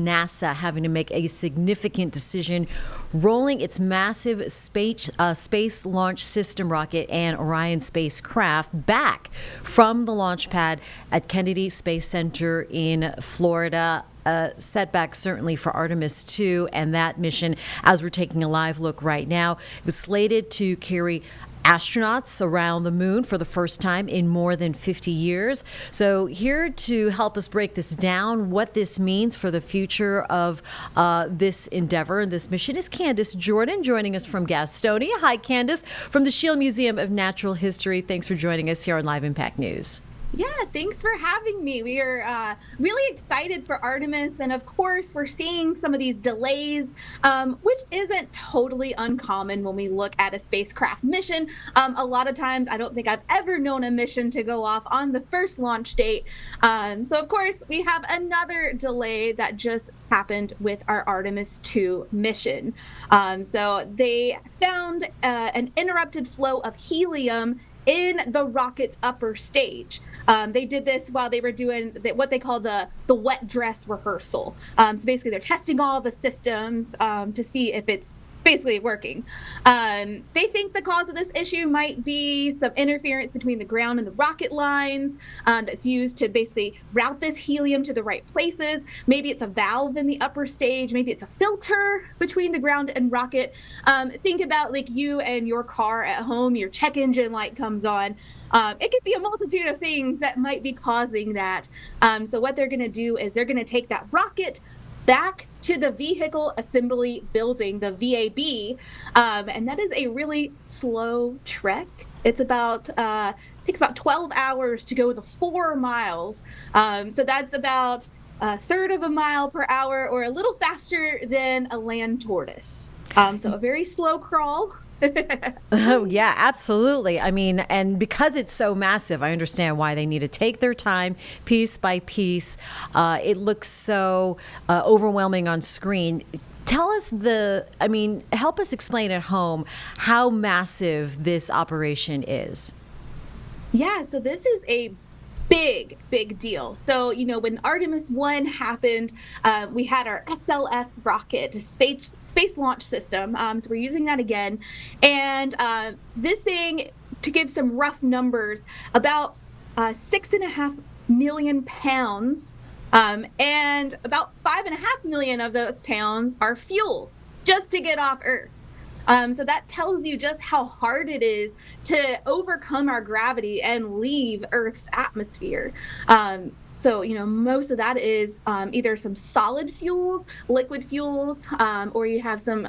NASA having to make a significant decision, rolling its massive space launch system rocket and Orion spacecraft back from the launch pad at Kennedy Space Center in Florida. A setback certainly for Artemis II and that mission, as we're taking a live look right now. It was slated to carry astronauts around the moon for the first time in more than 50 years. So here to help us break this down, what this means for the future of this endeavor and this mission is Candace Jordan, joining us from Gastonia. Hi, Candace, from the Shield Museum of Natural History. Thanks for joining us here on Live Impact News. Yeah, thanks for having me. We are really excited for Artemis. And of course, we're seeing some of these delays, which isn't totally uncommon when we look at a spacecraft mission. A lot of times, I don't think I've ever known a mission to go off on the first launch date. So of course, we have another delay that just happened with our Artemis II mission. So they found an interrupted flow of helium in the rocket's upper stage. They did this while they were doing what they call the wet dress rehearsal. So basically, they're testing all the systems to see if it's basically working. They think the cause of this issue might be some interference between the ground and the rocket lines that's used to basically route this helium to the right places. Maybe it's a valve in the upper stage. Maybe it's a filter between the ground and rocket. Think about like you and your car at home, your check engine light comes on. It could be a multitude of things that might be causing that. So what they're going to do is they're going to take that rocket back to the vehicle assembly building, the VAB, and that is a really slow trek. It's takes about 12 hours to go the 4 miles. So that's about a third of a mile per hour, or a little faster than a land tortoise. So a very slow crawl. Oh, yeah, absolutely. I mean, and because it's so massive, I understand why they need to take their time piece by piece. It looks so overwhelming on screen. Tell us help us explain at home how massive this operation is. Yeah, so this is a big deal. So, when Artemis I happened, we had our SLS rocket, space launch system. So we're using that again. And this thing, to give some rough numbers, about 6.5 million pounds, and about 5.5 million of those pounds are fuel just to get off Earth. So that tells you just how hard it is to overcome our gravity and leave Earth's atmosphere. So, most of that is either some solid fuels, liquid fuels, or you have some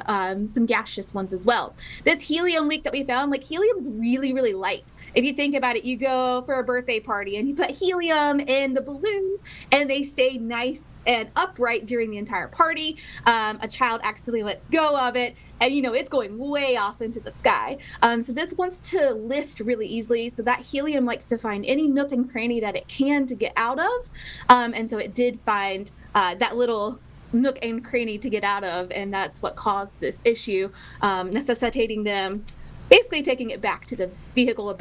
gaseous ones as well. This helium leak that we found, like, helium's really, really light. If you think about it, you go for a birthday party and you put helium in the balloons and they stay nice and upright during the entire party. A child accidentally lets go of it, and it's going way off into the sky. So this wants to lift really easily. So that helium likes to find any nook and cranny that it can to get out of. And so it did find that little nook and cranny to get out of, and that's what caused this issue, necessitating them basically taking it back to the vehicle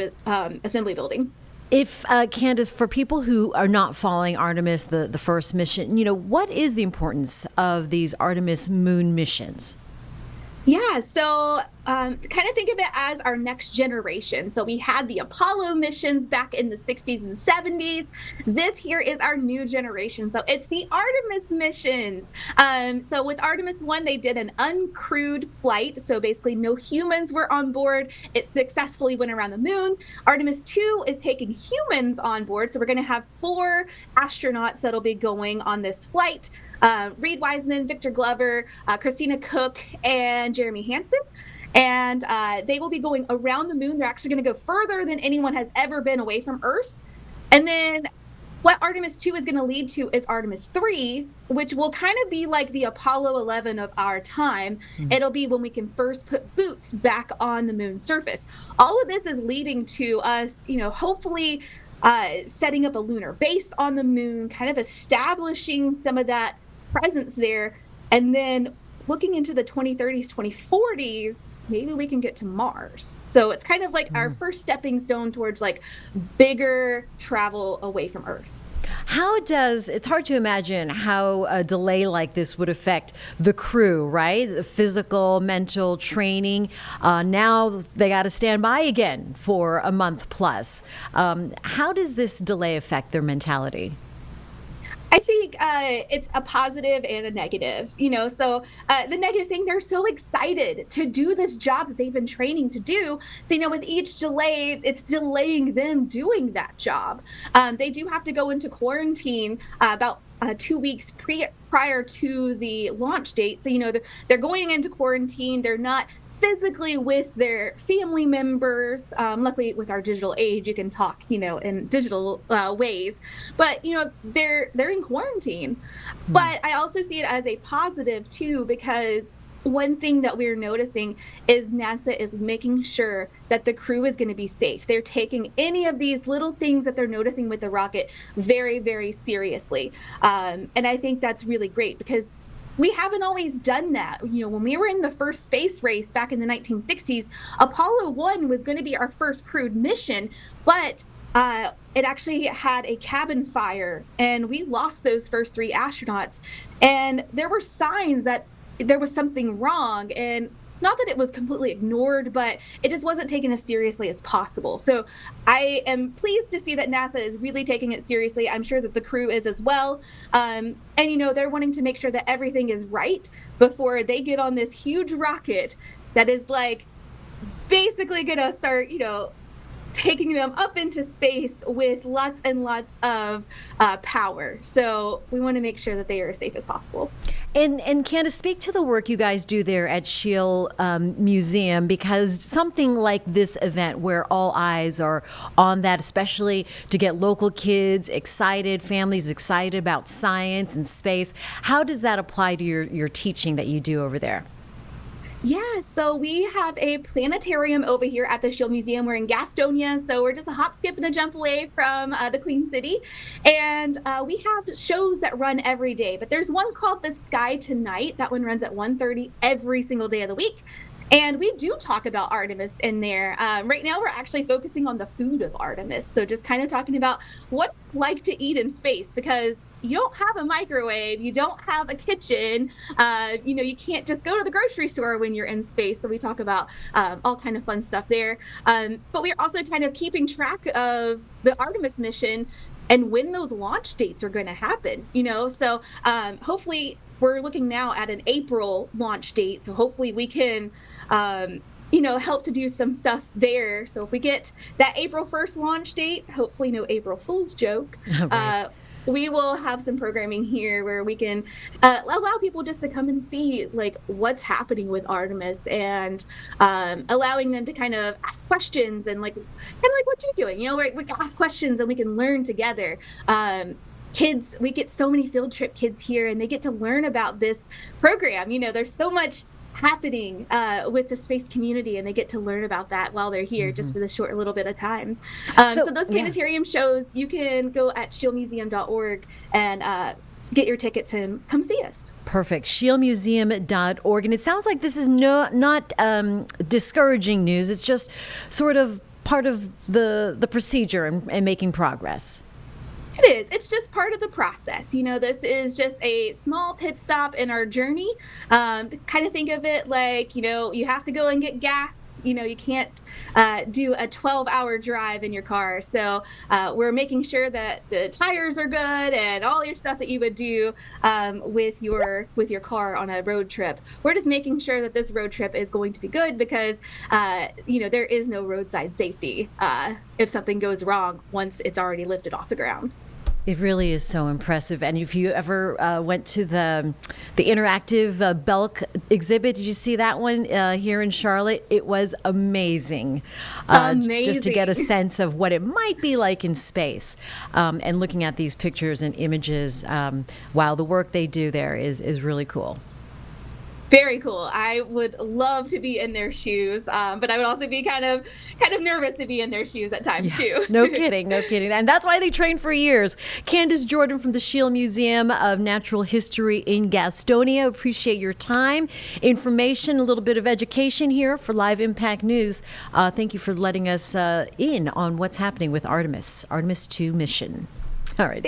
assembly building. If, Candace, for people who are not following Artemis, the first mission, what is the importance of these Artemis moon missions? Yeah, so kind of think of it as our next generation. So we had the Apollo missions back in the 60s and 70s. This here is our new generation. So it's the Artemis missions. So with Artemis 1, they did an uncrewed flight. So basically no humans were on board. It successfully went around the moon. Artemis 2 is taking humans on board. So we're going to have 4 astronauts that'll be going on this flight. Reed Wiseman, Victor Glover, Christina Cook, and Jeremy Hansen. And they will be going around the moon. They're actually going to go further than anyone has ever been away from Earth. And then what Artemis 2 is going to lead to is Artemis 3, which will kind of be like the Apollo 11 of our time. Mm-hmm. It'll be when we can first put boots back on the moon's surface. All of this is leading to us, hopefully setting up a lunar base on the moon, kind of establishing some of that presence there, and then looking into the 2030s, 2040s, maybe we can get to Mars. So it's kind of like our first stepping stone towards like bigger travel away from Earth. It's hard to imagine how a delay like this would affect the crew, right? The physical, mental training. Now they got to stand by again for a month plus. How does this delay affect their mentality? I think it's a positive and a negative, So the negative thing, they're so excited to do this job that they've been training to do. So, with each delay, it's delaying them doing that job. They do have to go into quarantine about 2 weeks prior to the launch date. So, they're going into quarantine. They're not physically with their family members. Luckily, with our digital age, you can talk, in digital ways. But they're in quarantine. But I also see it as a positive too, because one thing that we're noticing is NASA is making sure that the crew is going to be safe. They're taking any of these little things that they're noticing with the rocket very, very seriously. And I think that's really great because we haven't always done that. When we were in the first space race back in the 1960s, Apollo 1 was going to be our first crewed mission, but it actually had a cabin fire, and we lost those first 3 astronauts. And there were signs that there was something wrong, and not that it was completely ignored, but it just wasn't taken as seriously as possible. So I am pleased to see that NASA is really taking it seriously. I'm sure that the crew is as well. And, they're wanting to make sure that everything is right before they get on this huge rocket that is basically going to start, taking them up into space with lots and lots of power. So we want to make sure that they are as safe as possible. And Candace, speak to the work you guys do there at Scheele Museum, because something like this event where all eyes are on that, especially to get local kids excited, families excited about science and space, how does that apply to your teaching that you do over there? Yeah, so we have a planetarium over here at the Scheele Museum. We're in Gastonia, so we're just a hop, skip, and a jump away from the Queen City. And we have shows that run every day, but there's one called The Sky Tonight. That one runs at 1:30 every single day of the week. And we do talk about Artemis in there. Right now, we're actually focusing on the food of Artemis. So just kind of talking about what it's like to eat in space, because you don't have a microwave, you don't have a kitchen, you can't just go to the grocery store when you're in space. So we talk about all kind of fun stuff there. But we're also kind of keeping track of the Artemis mission and when those launch dates are going to happen, So hopefully we're looking now at an April launch date. So hopefully we can help to do some stuff there. So if we get that April 1st launch date, hopefully no April Fool's joke, Right. We will have some programming here where we can allow people just to come and see what's happening with Artemis, and allowing them to kind of ask questions and what you're doing. We can ask questions and we can learn together. Kids, we get so many field trip kids here, and they get to learn about this program. There's so much happening with the space community, and they get to learn about that while they're here, just for this short little bit of time. So those planetarium shows, you can go at scheelemuseum.org and get your tickets and come see us. Perfect. scheelemuseum.org. And it sounds like this is not discouraging news. It's just sort of part of the procedure and making progress. It is. It's just part of the process. This is just a small pit stop in our journey. Kind of think of it like, you have to go and get gas. You can't do a 12-hour drive in your car. So we're making sure that the tires are good and all your stuff that you would do with your car on a road trip. We're just making sure that this road trip is going to be good, because there is no roadside safety if something goes wrong once it's already lifted off the ground. It really is so impressive. And if you ever went to the interactive Belk exhibit, did you see that one here in Charlotte? It was amazing. Amazing. Just to get a sense of what it might be like in space. And looking at these pictures and images, wow, the work they do there is really cool. Very cool. I would love to be in their shoes, but I would also be kind of nervous to be in their shoes at times too. No kidding. And that's why they trained for years. Candace Jordan from the Scheele Museum of Natural History in Gastonia. Appreciate your time, information, a little bit of education here for Live Impact News. Thank you for letting us in on what's happening with Artemis II mission. All right.